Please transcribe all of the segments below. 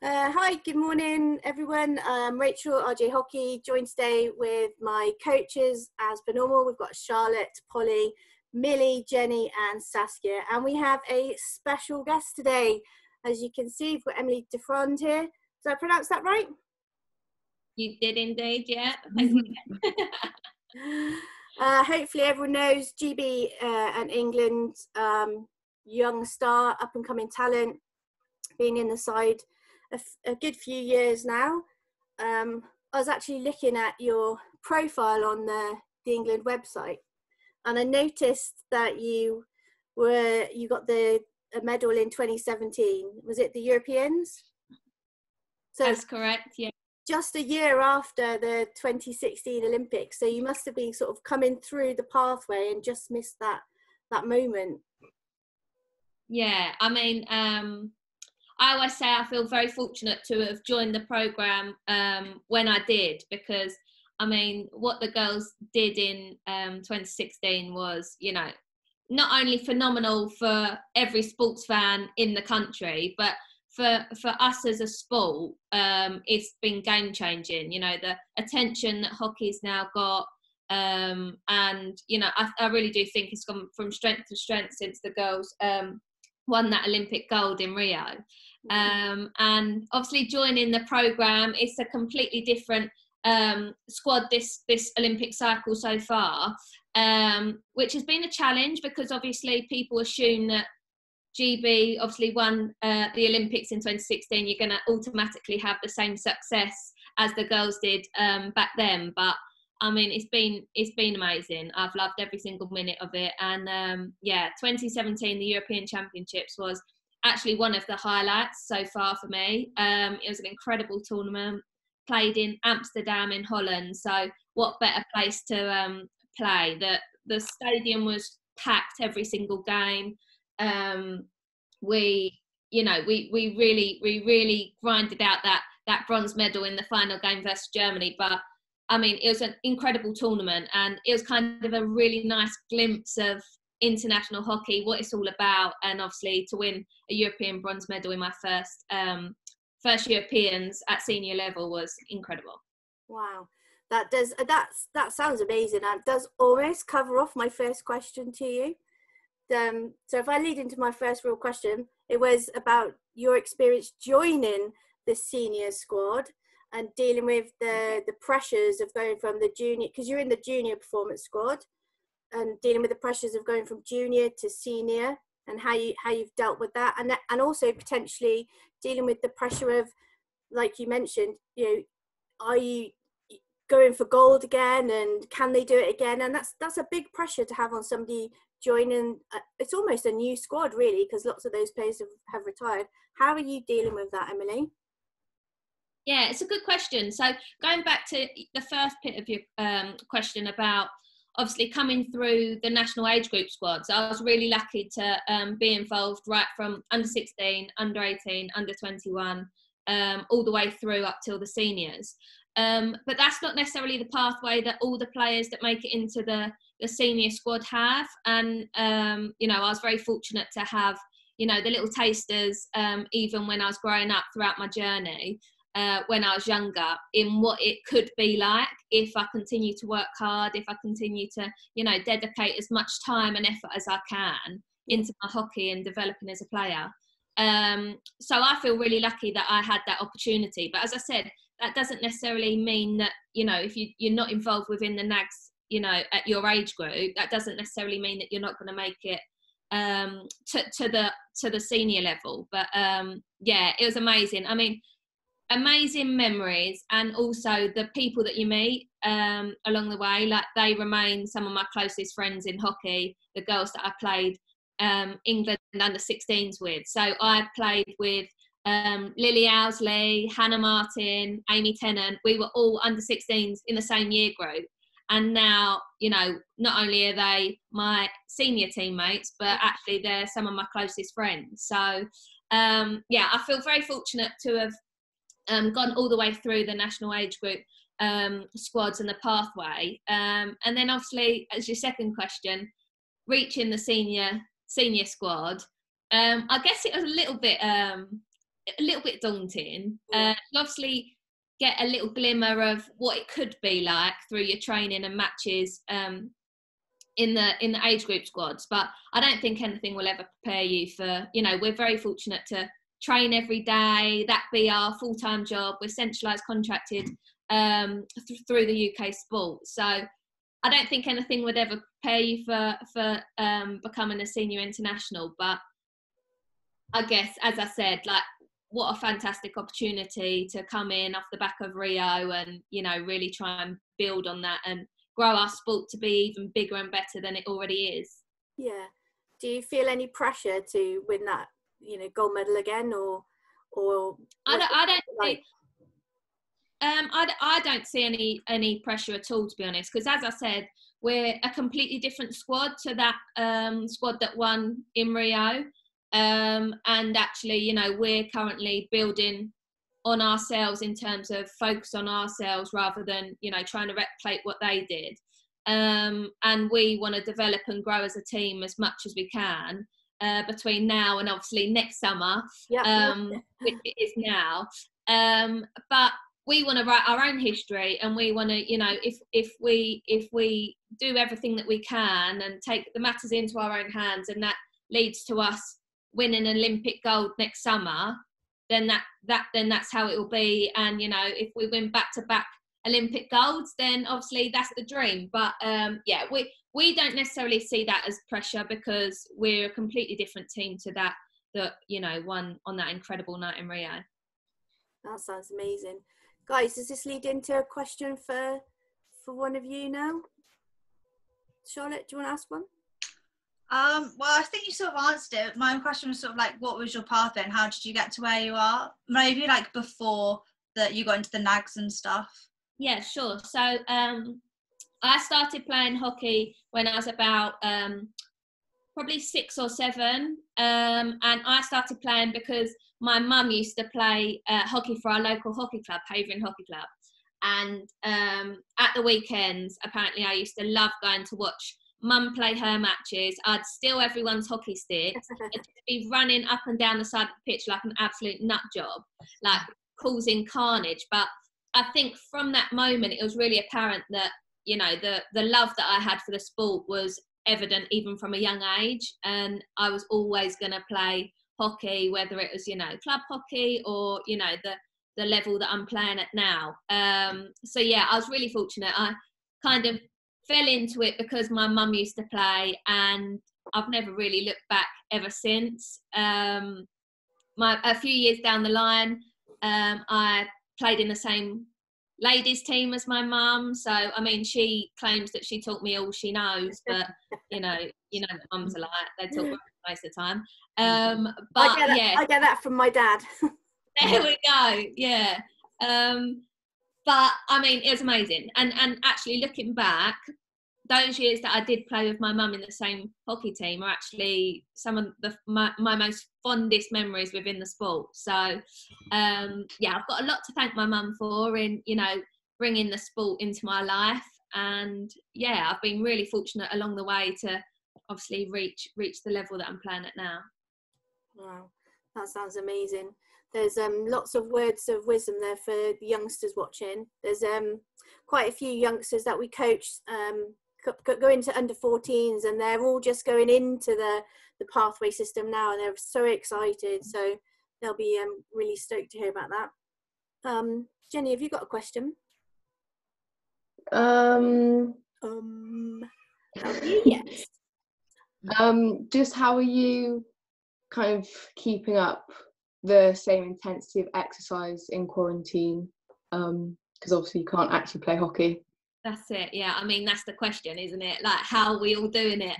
Hi, good morning, everyone. Rachel, RJ Hockey, joined today with my coaches as per normal. We've got Charlotte, Polly, Millie, Jenny, and Saskia. And we have a special guest today. As you can see, we've got Emily Defroand here. Did I pronounce that right? You did indeed, yeah. Thank you. Hopefully everyone knows GB and England, young star, up-and-coming talent, been in the side a good few years now. I was actually looking at your profile on the England website, and I noticed that you got a medal in 2017. Was it the Europeans? So that's correct, yeah. Just a year after the 2016 Olympics, so you must have been sort of coming through the pathway and just missed that moment. Yeah, I mean, I always say I feel very fortunate to have joined the programme when I did, because I mean, what the girls did in 2016 was, you know, not only phenomenal for every sports fan in the country, but for us as a sport, it's been game changing. You know, the attention that hockey's now got, and you know, I really do think it's gone from strength to strength since the girls won that Olympic gold in Rio. And obviously joining the programme, it's a completely different squad this Olympic cycle so far, which has been a challenge, because obviously people assume that GB obviously won the Olympics in 2016, you're going to automatically have the same success as the girls did back then. But I mean, it's been amazing. I've loved every single minute of it. And yeah, 2017, the European Championships was actually one of the highlights so far for me. It was an incredible tournament, played in Amsterdam in Holland. So what better place to play? The stadium was packed every single game. We really grinded out that bronze medal in the final game versus Germany. But I mean, it was an incredible tournament, and it was kind of a really nice glimpse of international hockey, what it's all about, and obviously to win a European bronze medal in my first Europeans at senior level was incredible. Wow, that sounds amazing. That does almost cover off my first question to you. So if I lead into my first real question, it was about your experience joining the senior squad and dealing with the pressures of going from the junior, because you're in the junior performance squad, and dealing with the pressures of going from junior to senior, and how you've dealt with that, and also potentially dealing with the pressure of, like you mentioned, you know, are you going for gold again, and can they do it again? And that's a big pressure to have on somebody joining. It's almost a new squad, really, because lots of those players have retired. How are you dealing with that, Emily? Yeah, it's a good question. So going back to the first bit of your question about obviously coming through the national age group squads, I was really lucky to be involved right from under 16, under 18, under 21, all the way through up till the seniors. But that's not necessarily the pathway that all the players that make it into the senior squad have. And, you know, I was very fortunate to have, you know, the little tasters, even when I was growing up throughout my journey, when I was younger, in what it could be like if I continue to work hard, if I continue to, you know, dedicate as much time and effort as I can into my hockey and developing as a player. So I feel really lucky that I had that opportunity. But as I said, that doesn't necessarily mean that, you know, if you're not involved within the NAGs, you know, at your age group, that doesn't necessarily mean that you're not going to make it to the senior level. But yeah, it was amazing. I mean, amazing memories, and also the people that you meet along the way, like they remain some of my closest friends in hockey, the girls that I played England under 16s with. So I played with Lily Owsley, Hannah Martin, Amy Tennant. We were all under 16s in the same year group, and now, you know, not only are they my senior teammates, but actually they're some of my closest friends. So yeah, I feel very fortunate to have gone all the way through the national age group squads and the pathway. And then obviously, as your second question, reaching the senior squad, I guess it was a little bit a little bit daunting. Yeah. You obviously get a little glimmer of what it could be like through your training and matches in the age group squads, but I don't think anything will ever prepare you for, you know, we're very fortunate to train every day, that be our full-time job. We're centralised contracted through the UK sport, so I don't think anything would ever prepare you for becoming a senior international. But I guess, as I said, like, what a fantastic opportunity to come in off the back of Rio and, you know, really try and build on that and grow our sport to be even bigger and better than it already is. Yeah. Do you feel any pressure to win that, you know, gold medal again, or I don't see any pressure at all, to be honest, because, as I said, we're a completely different squad to that squad that won in Rio, and actually, you know, we're currently building on ourselves in terms of focus on ourselves rather than, you know, trying to replicate what they did, and we want to develop and grow as a team as much as we can between now and obviously next summer, which it is now, but we want to write our own history, and we want to, you know, if we do everything that we can and take the matters into our own hands, and that leads to us winning Olympic gold next summer, then that's how it will be. And, you know, if we win back-to-back Olympic golds, then obviously that's the dream. But yeah, we don't necessarily see that as pressure, because we're a completely different team to that you know, won on that incredible night in Rio. That sounds amazing. Guys, does this lead into a question for one of you now? Charlotte, do you want to ask one? Well, I think you sort of answered it. My question was sort of like, what was your path then? How did you get to where you are? Maybe like before that you got into the nags and stuff. Yeah, sure. So I started playing hockey when I was about probably 6 or 7, and I started playing because my mum used to play hockey for our local hockey club, Havering Hockey Club, and at the weekends, apparently, I used to love going to watch Mum play her matches. I'd steal everyone's hockey sticks and just be running up and down the side of the pitch like an absolute nut job, like causing carnage. But I think from that moment, it was really apparent that, you know, the love that I had for the sport was evident even from a young age, and I was always going to play hockey, whether it was, you know, club hockey or, you know, the level that I'm playing at now. So yeah, I was really fortunate. I kind of fell into it because my mum used to play, and I've never really looked back ever since. A few years down the line, I played in the same ladies team as my mum. So, I mean, she claims that she taught me all she knows, but you know that mums are like, they talk most of the time. But I get that from my dad. There we go. Yeah. But I mean, it was amazing. And actually, looking back, those years that I did play with my mum in the same hockey team are actually some of my most fondest memories within the sport. So, yeah, I've got a lot to thank my mum for in, you know, bringing the sport into my life. And yeah, I've been really fortunate along the way to obviously reach the level that I'm playing at now. Wow, that sounds amazing. There's lots of words of wisdom there for the youngsters watching. There's quite a few youngsters that we coach go into under 14s, and they're all just going into the pathway system now, and they're so excited. So they'll be really stoked to hear about that. Jenny, have you got a question? Yes. Just how are you kind of keeping up the same intensity of exercise in quarantine, because obviously you can't actually play hockey? That's it. Yeah, I mean, that's the question, isn't it? Like, how are we all doing it?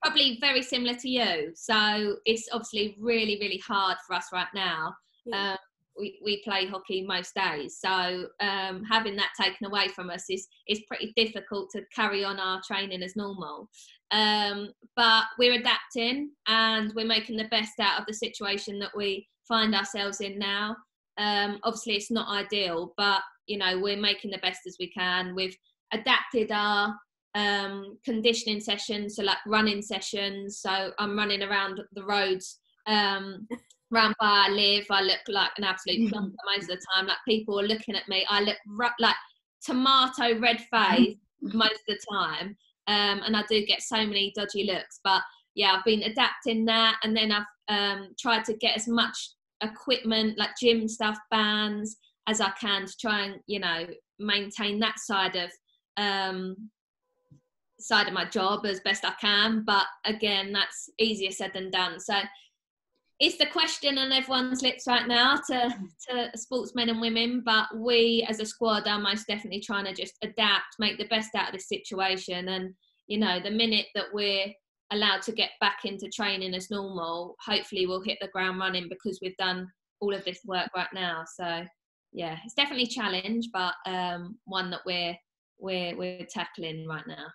Probably very similar to you. So it's obviously really, really hard for us right now. Yeah. We play hockey most days, so having that taken away from us is pretty difficult to carry on our training as normal. But we're adapting, and we're making the best out of the situation that we find ourselves in now. Obviously, it's not ideal, but you know, we're making the best as we can. We've adapted our conditioning sessions, so like running sessions. So I'm running around the roads round where I live, I look like an absolute plonker most of the time. Like, people are looking at me, I look like tomato red face most of the time, and I do get so many dodgy looks. But yeah, I've been adapting that, and then I've tried to get as much equipment, like gym stuff, bands, as I can, to try and, you know, maintain that side of my job as best I can. But again, that's easier said than done. So it's the question on everyone's lips right now to sportsmen and women, but we as a squad are most definitely trying to just adapt, make the best out of this situation. And, you know, the minute that we're allowed to get back into training as normal, hopefully we'll hit the ground running, because we've done all of this work right now. So yeah, it's definitely a challenge, but one that we're tackling right now.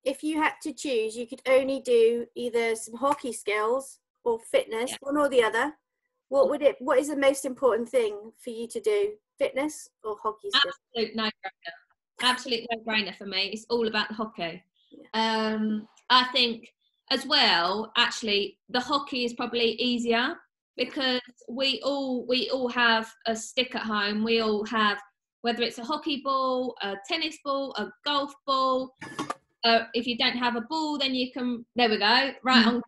If you had to choose, you could only do either some hockey skills or fitness, one or the other. What is the most important thing for you to do? Fitness or hockey skills? Absolute no-brainer for me. It's all about the hockey. I think as well, actually, the hockey is probably easier, because we all have a stick at home. We all have, whether it's a hockey ball, a tennis ball, a golf ball. If you don't have a ball, then you can, there we go, right on.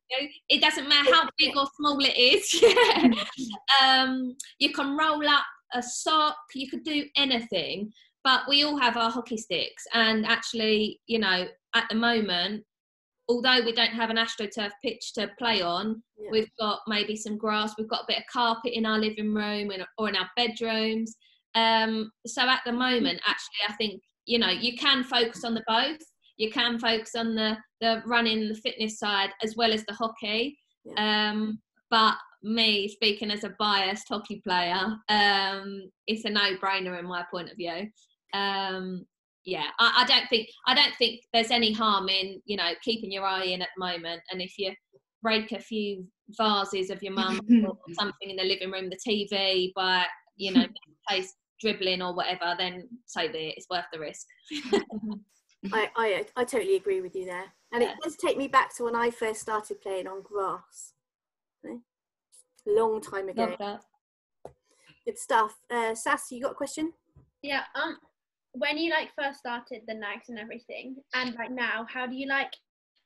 It doesn't matter how big or small it is. You can roll up a sock, you could do anything, but we all have our hockey sticks. And actually, you know, at the moment, although we don't have an AstroTurf pitch to play on, we've got maybe some grass, we've got a bit of carpet in our living room or in our bedrooms. So at the moment, actually, I think, you know, you can focus on the both. You can focus on the running, the fitness side, as well as the hockey. But me, speaking as a biased hockey player, it's a no-brainer in my point of view. I don't think there's any harm in, you know, keeping your eye in at the moment. And if you break a few vases of your mum or something in the living room, the TV, by, you know, place dribbling or whatever, then so be it. It's worth the risk. I totally agree with you there, and it does take me back to when I first started playing on grass, long time ago. Love that. Good stuff. Sass, you got a question? Yeah. When you like first started the nags and everything, and like now, how do you like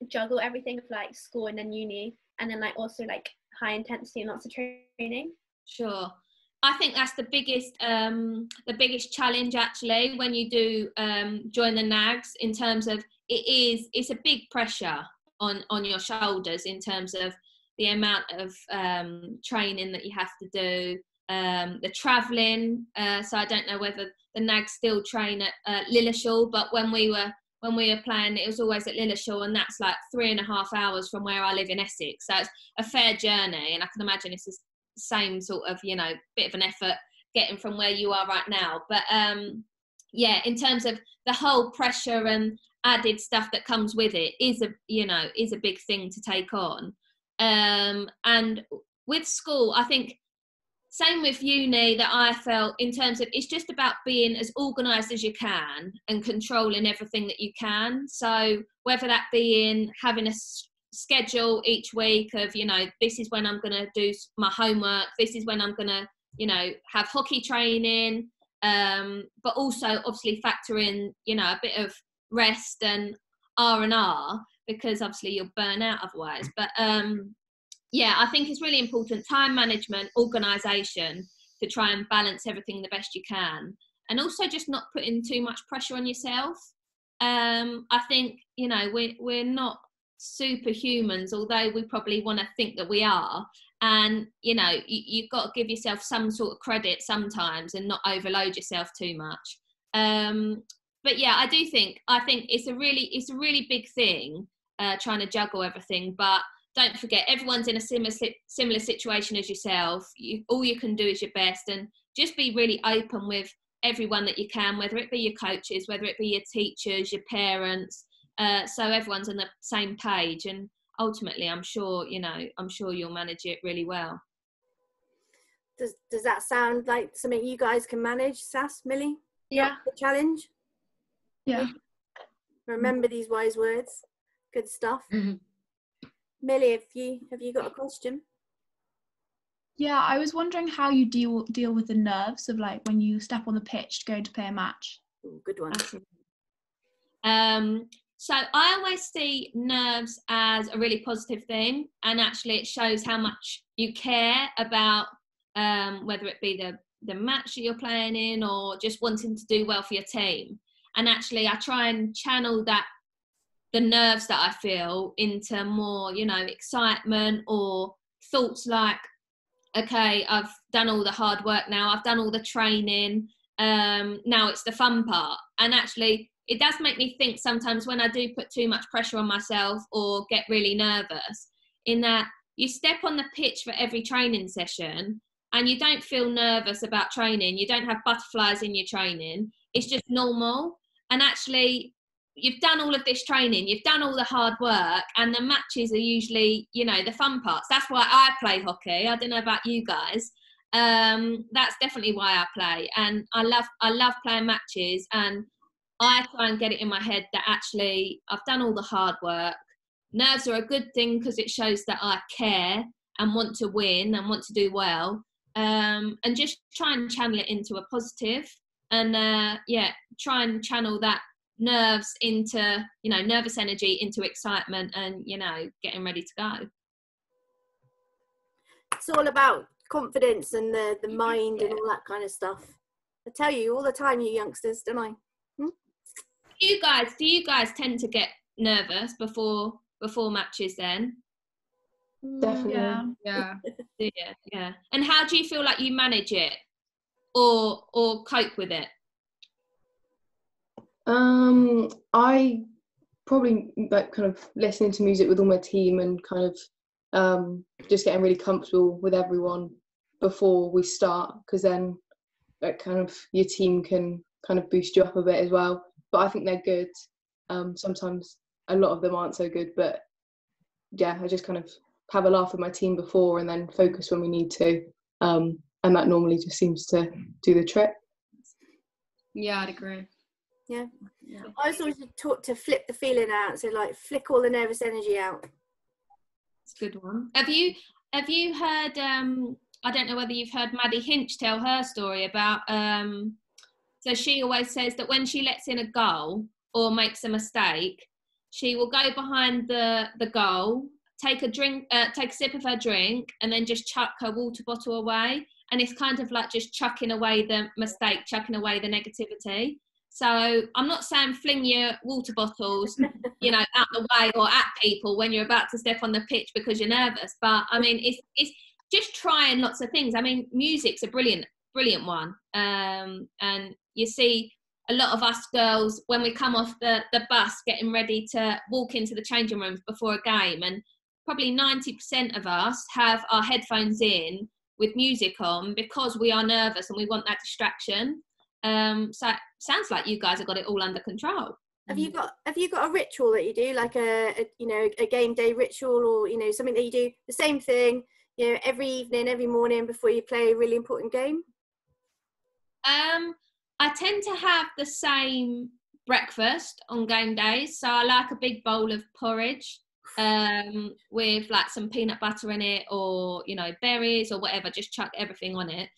juggle everything of like school and then uni, and then like also like high intensity and lots of training? Sure. I think that's the biggest challenge, actually, when you do join the nags, in terms of it's a big pressure on your shoulders in terms of the amount of training that you have to do, the travelling. So I don't know whether the nags still train at Lilleshall, but when we were playing, it was always at Lilleshall, and that's like 3.5 hours from where I live in Essex. So it's a fair journey, and I can imagine it's the same sort of, you know, bit of an effort getting from where you are right now. But in terms of the whole pressure and added stuff that comes with it, is a big thing to take on. And with school, I think same with uni, that I felt in terms of, it's just about being as organised as you can and controlling everything that you can. So whether that be in having a schedule each week of, you know, this is when I'm going to do my homework, this is when I'm going to, you know, have hockey training, but also obviously factor in, you know, a bit of rest and R&R, because obviously you'll burn out otherwise. But I think it's really important, time management, organisation, to try and balance everything the best you can, and also just not putting too much pressure on yourself. I think, you know, we're not superhumans, although we probably want to think that we are, and, you know, you've got to give yourself some sort of credit sometimes and not overload yourself too much. But yeah, I think it's a really big thing, trying to juggle everything. But don't forget, everyone's in a similar situation as yourself. All you can do is your best, and just be really open with everyone that you can, whether it be your coaches, whether it be your teachers, your parents, so everyone's on the same page. And ultimately, I'm sure you'll manage it really well. Does that sound like something you guys can manage, Sass, Millie? Yeah. The challenge? Yeah. Remember these wise words. Good stuff. Millie, have you got a question? Yeah, I was wondering how you deal with the nerves of like when you step on the pitch to go to play a match. Ooh, good one. So I always see nerves as a really positive thing, and actually it shows how much you care about whether it be the match that you're playing in or just wanting to do well for your team. And actually I try and channel the nerves that I feel into more, excitement or thoughts like, okay, I've done all the hard work now, I've done all the training, now it's the fun part. And actually it does make me think sometimes when I do put too much pressure on myself or get really nervous, in that you step on the pitch for every training session and you don't feel nervous about training, you don't have butterflies in your training, it's just normal. And actually you've done all of this training, you've done all the hard work, and the matches are usually, the fun parts. That's why I play hockey. I don't know about you guys. That's definitely why I play, and I love playing matches, and I try and get it in my head that actually I've done all the hard work. Nerves are a good thing because it shows that I care and want to win and want to do well, and just try and channel it into a positive, and try and channel that nerves into, nervous energy into excitement and, getting ready to go. It's all about confidence and the mind and all that kind of stuff. I tell you all the time, you youngsters, don't I? Do you guys tend to get nervous before matches then? Definitely. Yeah. Yeah. And how do you feel like you manage it or cope with it? I probably like kind of listening to music with all my team and kind of just getting really comfortable with everyone before we start, because then like kind of your team can kind of boost you up a bit as well. But I think they're good. Sometimes a lot of them aren't so good, but yeah, I just kind of have a laugh with my team before and then focus when we need to, and that normally just seems to do the trick. Yeah, I'd agree. Yeah. I was always taught to flip the feeling out, so like flick all the nervous energy out. It's a good one. Have you heard, I don't know whether you've heard Maddie Hench tell her story about, so she always says that when she lets in a goal or makes a mistake, she will go behind the goal, take a sip of her drink, and then just chuck her water bottle away. And it's kind of like just chucking away the mistake, chucking away the negativity. So I'm not saying fling your water bottles, out the way or at people when you're about to step on the pitch because you're nervous. But I mean, it's just trying lots of things. I mean, music's a brilliant one. And you see a lot of us girls when we come off the bus getting ready to walk into the changing rooms before a game, and probably 90% of us have our headphones in with music on because we are nervous and we want that distraction. So it sounds like you guys have got it all under control. Have you got a ritual that you do, like a game day ritual, or something that you do the same thing every evening, every morning before you play a really important game? I tend to have the same breakfast on game days, so I like a big bowl of porridge with like some peanut butter in it, or berries or whatever, just chuck everything on it.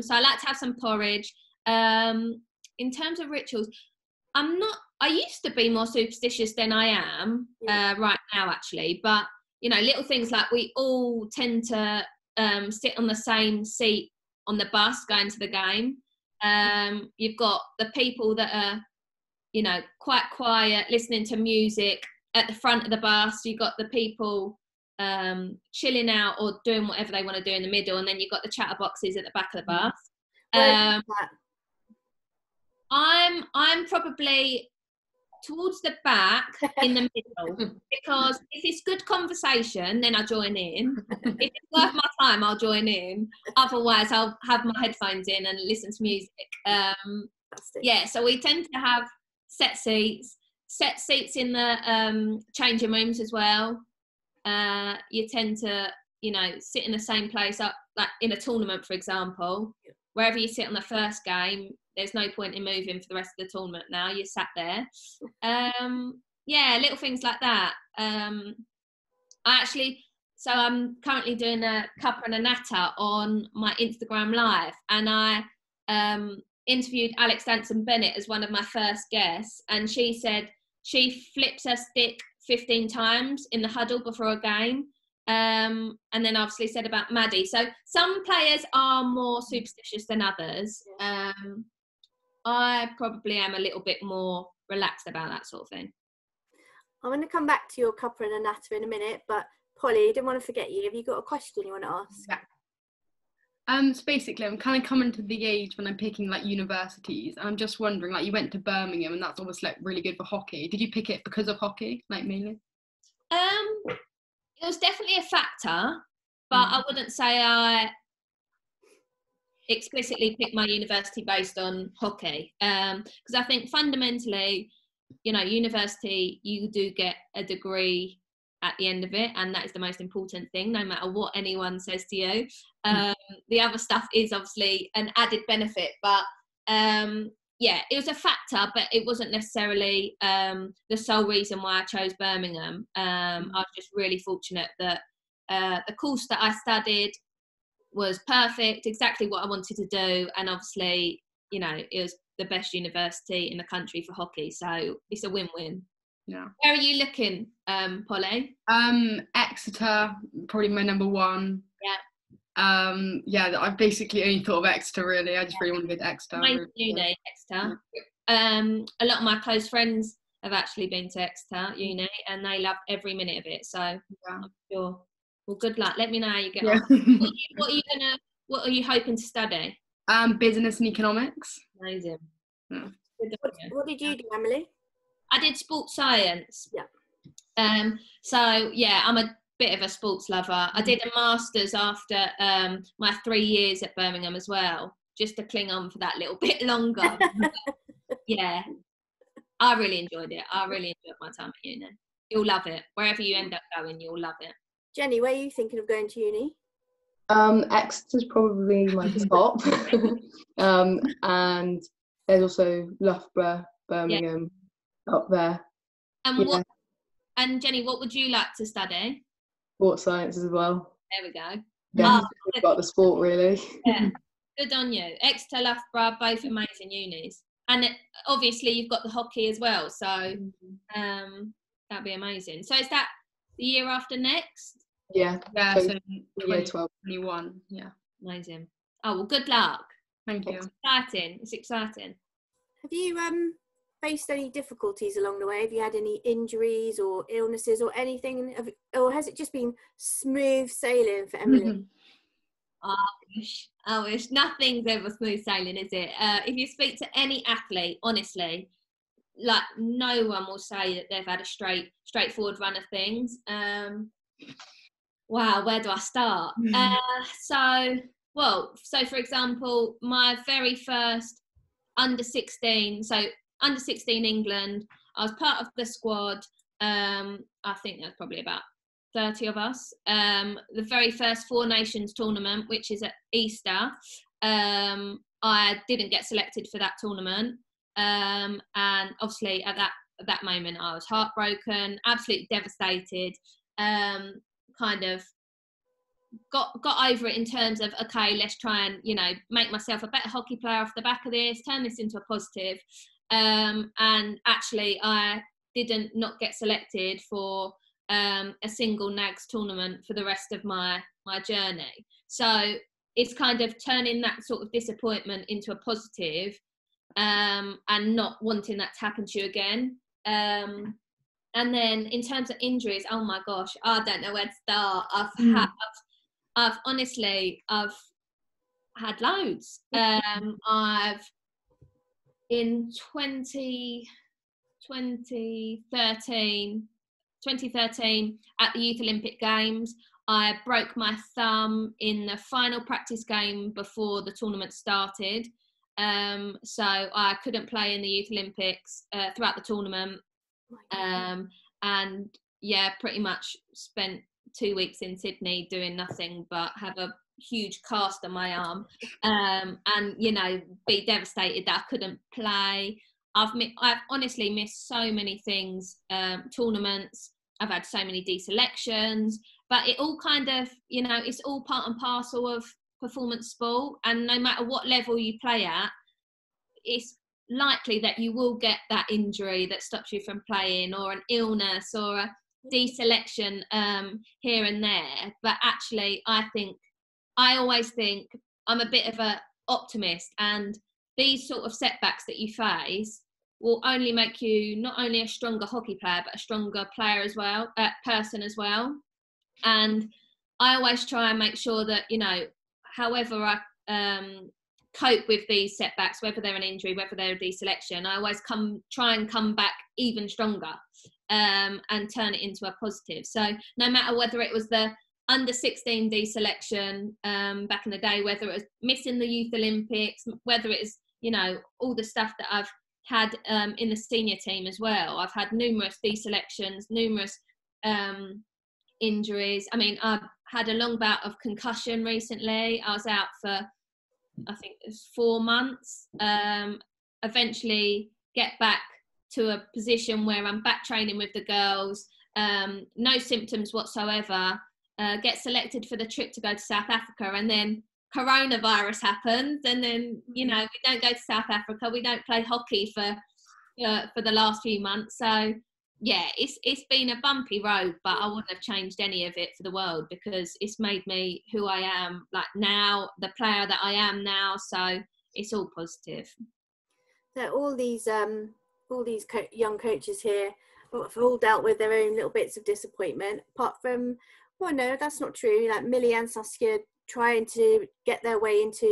So I like to have some porridge. In terms of rituals, I used to be more superstitious than I am right now, actually, but little things like we all tend to sit on the same seat on the bus going to the game. You've got the people that are quite quiet listening to music at the front of the bus. You've got the people chilling out or doing whatever they want to do in the middle, and then you've got the chatterboxes at the back of the bus. I'm probably towards the back in the middle, because if it's good conversation, then I join in. If it's worth my time, I'll join in. Otherwise, I'll have my headphones in and listen to music. So we tend to have set seats in the changing rooms as well. You tend to sit in the same place, up like in a tournament, for example. Wherever you sit on the first game, there's no point in moving for the rest of the tournament now. You're sat there. Little things like that. I actually, so I'm currently doing a cuppa and a natter on my Instagram live, and I interviewed Alex Danson Bennett as one of my first guests, and she said she flips her stick 15 times in the huddle before a game. And then obviously said about Maddie. So some players are more superstitious than others. I probably am a little bit more relaxed about that sort of thing. I'm going to come back to your cuppa and a natter in a minute, but Polly, I didn't want to forget you. Have you got a question you want to ask? Yeah. So basically, I'm kind of coming to the age when I'm picking like universities. I'm just wondering, like, you went to Birmingham, and that's obviously like really good for hockey. Did you pick it because of hockey, like mainly? It was definitely a factor, but I wouldn't say I explicitly picked my university based on hockey. Because I think fundamentally, you know, university, you do get a degree at the end of it, and that is the most important thing, no matter what anyone says to you. The other stuff is obviously an added benefit, but yeah, it was a factor, but it wasn't necessarily the sole reason why I chose Birmingham. I was just really fortunate that the course that I studied was perfect, exactly what I wanted to do, and obviously, you know, it was the best university in the country for hockey, so it's a win-win. Yeah. Where are you looking, Polly? Exeter, probably my number one. Yeah. Yeah, I've basically only thought of Exeter, really. I just really want to go to Exeter. Uni, Exeter. A lot of my close friends have actually been to Exeter Uni, and they love every minute of it. So I'm sure. Well, good luck. Let me know how you get on. What are you hoping to study? Business and economics. Amazing. Yeah. What did you do, Emily? I did sports science. Yeah. So yeah, I'm a bit of a sports lover. I did a master's after my 3 years at Birmingham as well, just to cling on for that little bit longer. Yeah, I really enjoyed it. I really enjoyed my time at uni. You'll love it. Wherever you end up going, you'll love it. Jenny, where are you thinking of going to uni? Exeter's probably my top. And there's also Loughborough, Birmingham, up there. And Jenny, what would you like to study? Sports science as well. There we go. Yeah, got the sport really. Yeah, good on you. Exeter, Loughborough, both amazing unis, and obviously you've got the hockey as well. So that'd be amazing. So is that the year after next? Yeah. Yeah. So 2021. Yeah. Amazing. Oh well, good luck. Thank you. It's exciting. It's exciting. Have you faced any difficulties along the way? Have you had any injuries or illnesses or anything? Or has it just been smooth sailing for Emily? I wish. Nothing's ever smooth sailing, is it? If you speak to any athlete, honestly, like no one will say that they've had a straightforward run of things. Wow, where do I start? So for example, my very first under 16, so under 16 England, I was part of the squad. I think there's probably about 30 of us. The very first Four Nations tournament, which is at Easter, I didn't get selected for that tournament. And obviously at that moment I was heartbroken, absolutely devastated, kind of got over it in terms of, okay, let's try and, you know, make myself a better hockey player off the back of this, turn this into a positive. And actually I didn't not get selected for a single NAGS tournament for the rest of my journey. So it's kind of turning that sort of disappointment into a positive, and not wanting that to happen to you again. And then in terms of injuries, oh my gosh, I don't know where to start. I've honestly had loads. I've in 2013 at the Youth Olympic Games, I broke my thumb in the final practice game before the tournament started. So I couldn't play in the Youth Olympics throughout the tournament. And yeah, pretty much spent 2 weeks in Sydney doing nothing but have a huge cast on my arm, and you know, be devastated that I couldn't play. I've honestly missed so many things, tournaments. I've had so many deselections. but it all kind of, you know, it's all part and parcel of performance sport, and no matter what level you play at, it's likely that you will get that injury that stops you from playing, or an illness, or a deselection here and there. But actually, I always think I'm a bit of a optimist, and these sort of setbacks that you face will only make you not only a stronger hockey player, but a stronger player as well, person as well. And I always try and make sure that, you know, however I cope with these setbacks, whether they're an injury, whether they're a deselection, I always try and come back even stronger, and turn it into a positive. So no matter whether it was the under 16 deselection back in the day, whether it was missing the Youth Olympics, whether it is, you know, all the stuff that I've had in the senior team as well. I've had numerous deselections, numerous injuries. I mean, I've had a long bout of concussion recently. I was out for, I think it was 4 months. Eventually get back to a position where I'm back training with the girls, no symptoms whatsoever, get selected for the trip to go to South Africa, and then coronavirus happens, and then, you know, we don't go to South Africa, we don't play hockey for the last few months. So yeah, it's been a bumpy road, but I wouldn't have changed any of it for the world, because it's made me who I am, like now, the player that I am now. So it's all positive. So all these young coaches here have all dealt with their own little bits of disappointment, apart from, well, no, that's not true. Like Millie and Saskia trying to get their way into,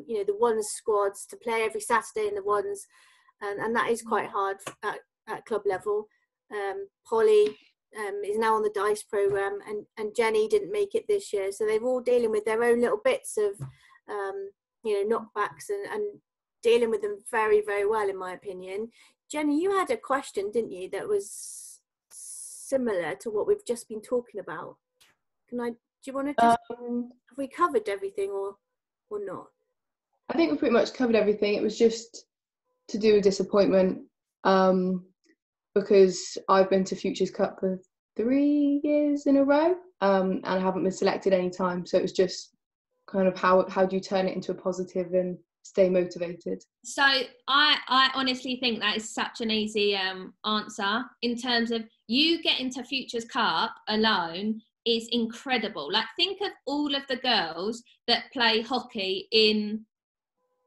you know, the ones squads, to play every Saturday in the ones, and that is quite hard at club level. Polly is now on the DICE programme, and Jenny didn't make it this year. So they're all dealing with their own little bits of, you know, knockbacks, and dealing with them very, very well, in my opinion. Jenny, you had a question, didn't you, that was similar to what we've just been talking about? Do you want to just, have we covered everything or not? I think we pretty much covered everything. It was just to do with disappointment, because I've been to Futures Cup for 3 years in a row, and I haven't been selected any time. So it was just kind of how do you turn it into a positive and stay motivated? So I honestly think that is such an easy answer, in terms of you getting to Futures Cup alone is incredible. Like, think of all of the girls that play hockey in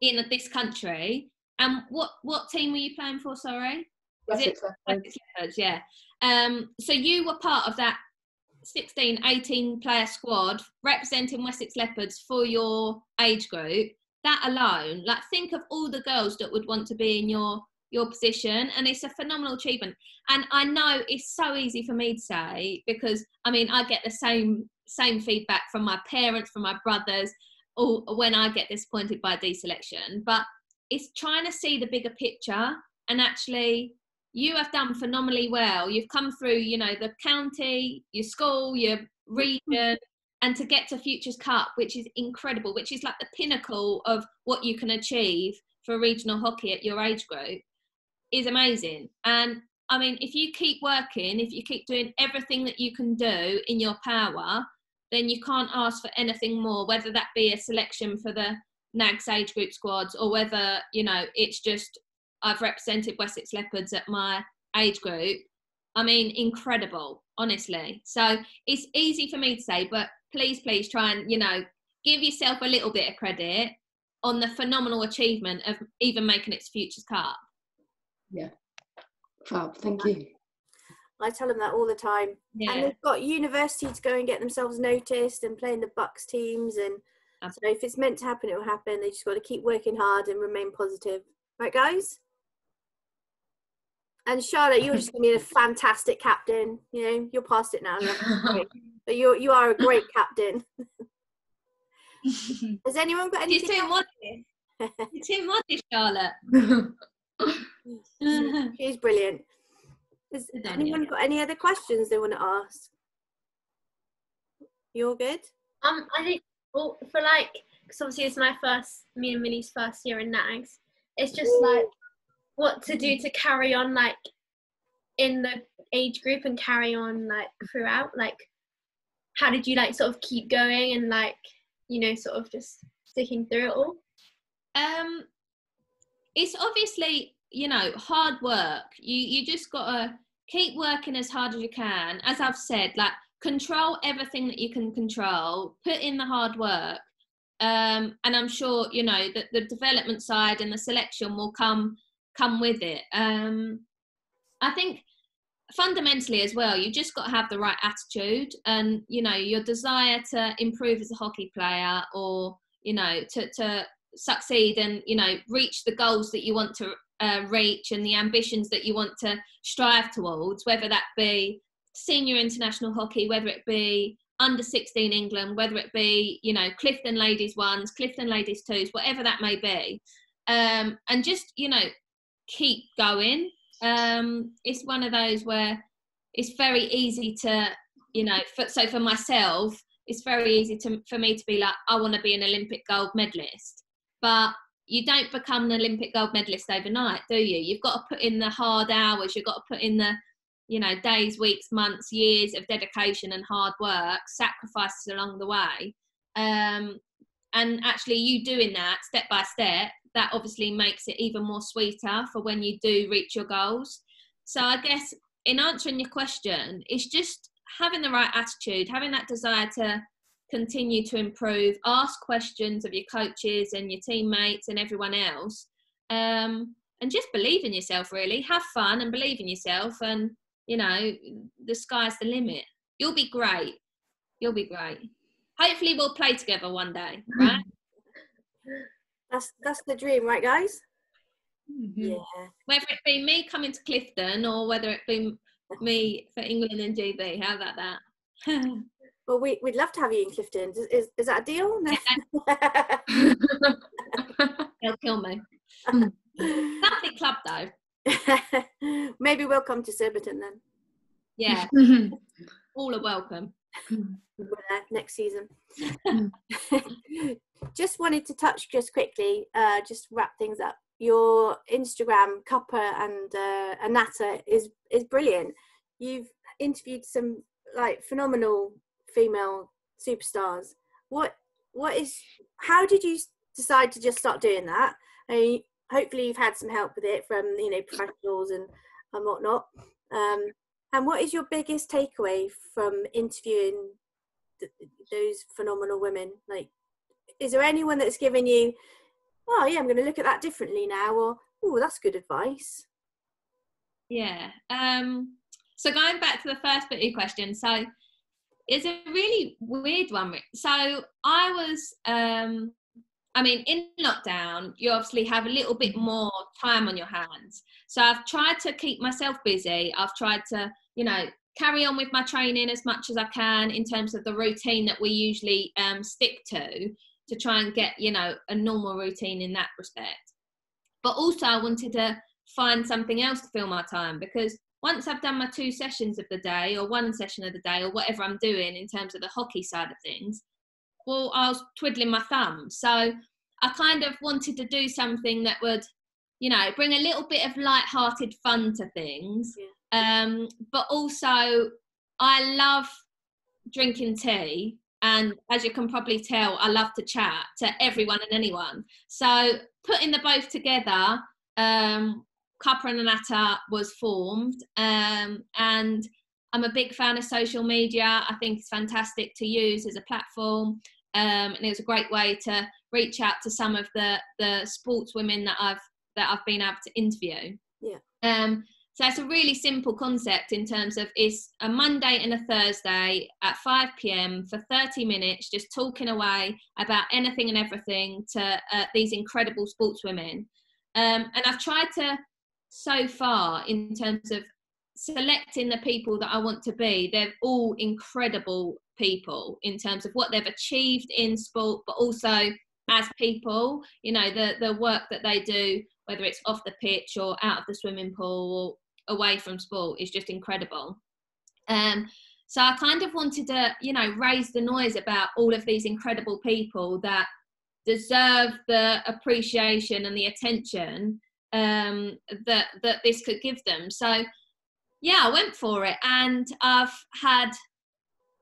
this country. And what team were you playing for, sorry? Wessex Leopards, yeah. So you were part of that 16, 18 player squad representing Wessex Leopards for your age group. That alone, like, think of all the girls that would want to be in your position, and it's a phenomenal achievement. And I know it's so easy for me to say, because I mean, I get the same feedback from my parents, from my brothers, or when I get disappointed by deselection. But it's trying to see the bigger picture, and actually you have done phenomenally well. You've come through, you know, the county, your school, your region, and to get to Futures Cup, which is incredible, which is like the pinnacle of what you can achieve for regional hockey at your age group, is amazing. And I mean, if you keep working, if you keep doing everything that you can do in your power, then you can't ask for anything more, whether that be a selection for the NAGS age group squads, or whether, you know, it's just I've represented Wessex Leopards at my age group. I mean, incredible, honestly. So it's easy for me to say, but please try and, you know, give yourself a little bit of credit on the phenomenal achievement of even making it to Futures Cup. Yeah. Fab, thank you. I tell them that all the time. Yeah. And they've got university to go and get themselves noticed and playing the Bucks teams. And so if it's meant to happen, it will happen. They just got to keep working hard and remain positive. Right, guys? And Charlotte, you're just going to be a fantastic captain. You know, you're past it now. But you are a great captain. Has anyone got anything? You're too modest, Charlotte. She's brilliant. Has anyone got any other questions they want to ask? You're good? I think, well, for like, because obviously it's me and Millie's first year in NAGS. It's just like what to do to carry on, like, in the age group and carry on, like, throughout. Like, how did you like sort of keep going and like, you know, sort of just sticking through it all? It's obviously, you know, hard work. You just gotta keep working as hard as you can. As I've said, like, control everything that you can control, put in the hard work, and I'm sure, you know, that the development side and the selection will come with it. I think fundamentally as well, you just got to have the right attitude, and, you know, your desire to improve as a hockey player, or, you know, to succeed and, you know, reach the goals that you want to reach, and the ambitions that you want to strive towards, whether that be senior international hockey, whether it be under 16 England, whether it be, you know, Clifton Ladies 1s, Clifton Ladies 2s, whatever that may be, and just, you know, keep going. It's one of those where it's very easy to, you know, so for myself, it's very easy for me to be like, I want to be an Olympic gold medalist. But you don't become an Olympic gold medalist overnight, do you? You've got to put in the hard hours. You've got to put in the, you know, days, weeks, months, years of dedication and hard work, sacrifices along the way. And actually you doing that step by step, that obviously makes it even more sweeter for when you do reach your goals. So I guess in answering your question, it's just having the right attitude, having that desire to continue to improve, ask questions of your coaches and your teammates and everyone else, and just believe in yourself, really. Have fun and believe in yourself, and, you know, the sky's the limit. You'll be great. You'll be great. Hopefully we'll play together one day, right? That's the dream, right, guys? Mm-hmm. Yeah. Whether it be me coming to Clifton or whether it be me for England and GB. How about that? Well, we'd love to have you in Clifton. Is that a deal? No. They'll kill me. Lovely club though. Maybe we'll come to Surbiton then. Yeah. All are welcome. Next season. Just wanted to touch just quickly, just wrap things up. Your Instagram, Cuppa and Anatta, is brilliant. You've interviewed some like phenomenal female superstars. How did you decide to just start doing that? Hopefully you've had some help with it from, you know, professionals and whatnot. And what is your biggest takeaway from interviewing those phenomenal women? Like, is there anyone that's given you, oh yeah, I'm going to look at that differently now, or oh, that's good advice? Yeah. So going back to the first bit of your question, so it's a really weird one. So I was, I mean, in lockdown, you obviously have a little bit more time on your hands. So I've tried to keep myself busy. I've tried to, you know, carry on with my training as much as I can in terms of the routine that we usually stick to try and get, you know, a normal routine in that respect. But also I wanted to find something else to fill my time, because once I've done my 2 sessions of the day or 1 session of the day or whatever I'm doing in terms of the hockey side of things, well, I was twiddling my thumbs. So I kind of wanted to do something that would, you know, bring a little bit of light-hearted fun to things. Yeah. But also I love drinking tea. And as you can probably tell, I love to chat to everyone and anyone. So putting the both together, Cuppa and Anatta was formed. And I'm a big fan of social media. I think it's fantastic to use as a platform. And it was a great way to reach out to some of the sportswomen that I've been able to interview. Yeah. So it's a really simple concept in terms of it's a Monday and a Thursday at 5 p.m. for 30 minutes, just talking away about anything and everything to these incredible sportswomen. And I've tried to, so far, in terms of selecting the people that I want to be, they're all incredible people in terms of what they've achieved in sport, but also as people, you know, the work that they do, whether it's off the pitch or out of the swimming pool or away from sport, is just incredible. So I kind of wanted to, you know, raise the noise about all of these incredible people that deserve the appreciation and the attention that this could give them. So yeah, I went for it, and I've had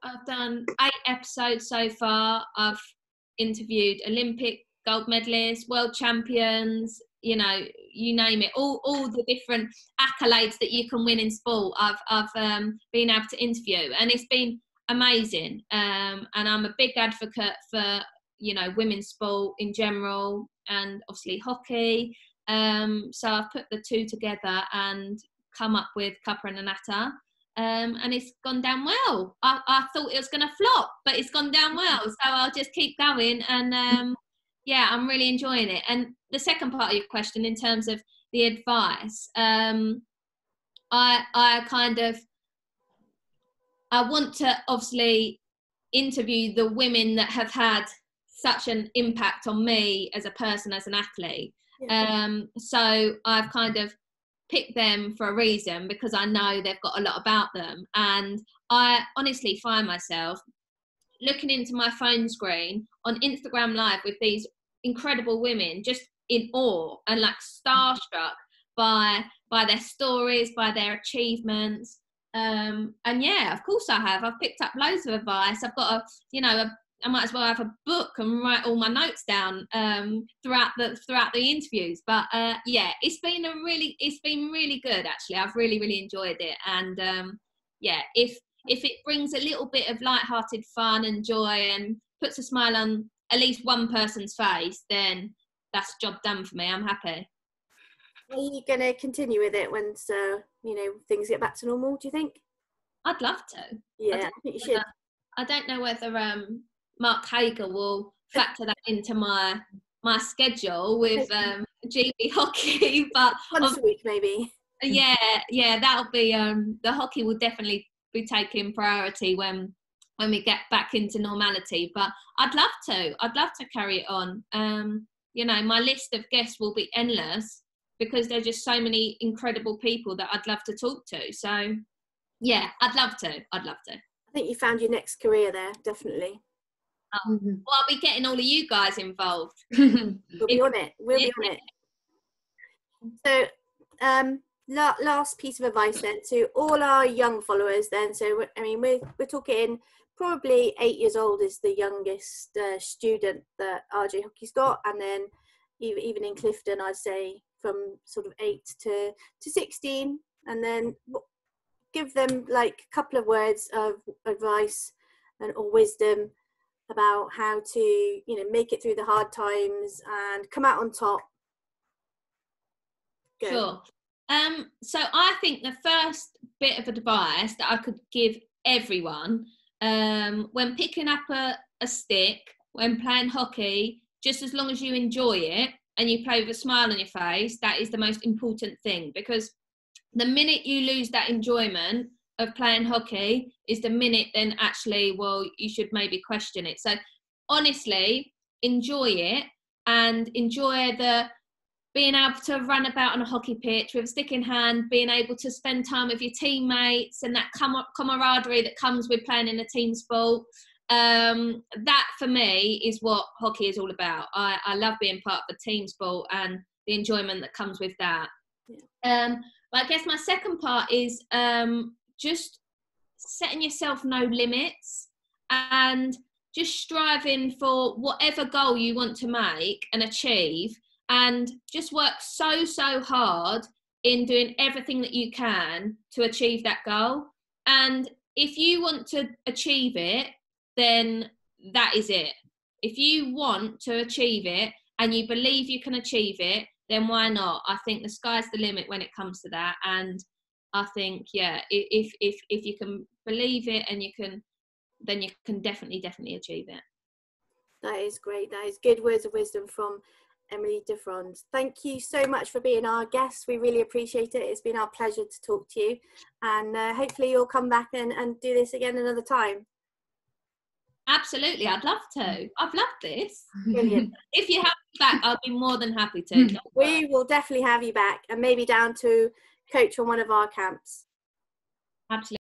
I've done 8 episodes so far. I've interviewed Olympic gold medalists, world champions, you know, you name it, all the different accolades that you can win in sport. I've been able to interview, and it's been amazing. And I'm a big advocate for, you know, women's sport in general, and obviously hockey. So I've put the two together and come up with Cuppa and Natta. And it's gone down well. I thought it was going to flop, but it's gone down well. So I'll just keep going, and yeah, I'm really enjoying it. And the second part of your question, in terms of the advice, I want to obviously interview the women that have had such an impact on me as a person, as an athlete. So I've kind of picked them for a reason, because I know they've got a lot about them. And I honestly find myself looking into my phone screen on Instagram Live with these incredible women, just in awe and like starstruck by their stories, by their achievements. And yeah, of course I have. I've picked up loads of advice. I've got I might as well have a book and write all my notes down throughout the interviews. But yeah, it's been really good actually. I've really enjoyed it. And yeah, if it brings a little bit of light-hearted fun and joy and puts a smile on at least one person's face, then that's job done for me. I'm happy. Are you going to continue with it once you know, things get back to normal, do you think? I'd love to. Yeah, I think you should. I don't know whether Mark Hager will factor that into my schedule with GB hockey, but once a week maybe. Yeah, that'll be the hockey will definitely be taking priority when we get back into normality. But I'd love to carry it on. You know, my list of guests will be endless, because there's just so many incredible people that I'd love to talk to. So yeah, I'd love to. I think you found your next career there, definitely. Well, I'll be getting all of you guys involved. We'll be on it. So last piece of advice then to all our young followers then. So I mean, we're talking probably 8 years old is the youngest student that RJ Hockey's got, and then even in Clifton I'd say from sort of 8 to 16, and then give them like a couple of words of advice or wisdom about how to, you know, make it through the hard times and come out on top. Go. Sure. So I think the first bit of advice that I could give everyone, when picking up a stick, when playing hockey, just as long as you enjoy it and you play with a smile on your face, that is the most important thing. Because the minute you lose that enjoyment of playing hockey is the minute then actually, well, you should maybe question it. So honestly, enjoy it, and enjoy the being able to run about on a hockey pitch with a stick in hand, being able to spend time with your teammates, and that camaraderie that comes with playing in a team sport. That for me is what hockey is all about. I love being part of a team sport and the enjoyment that comes with that. Yeah. But I guess my second part is just setting yourself no limits and just striving for whatever goal you want to make and achieve, and just work so hard in doing everything that you can to achieve that goal. And if you want to achieve it, then that is it. If you want to achieve it and you believe you can achieve it, then why not? I think the sky's the limit when it comes to that. And I think, yeah, if you can believe it and you can, then you can definitely achieve it. That is great. That is good words of wisdom from Emily Defroand. Thank you so much for being our guest. We really appreciate it. It's been our pleasure to talk to you, and hopefully you'll come back and do this again another time. Absolutely, I'd love to. I've loved this. Brilliant. If you have me back, I'll be more than happy to. We will definitely have you back, and maybe down to coach on one of our camps. Absolutely.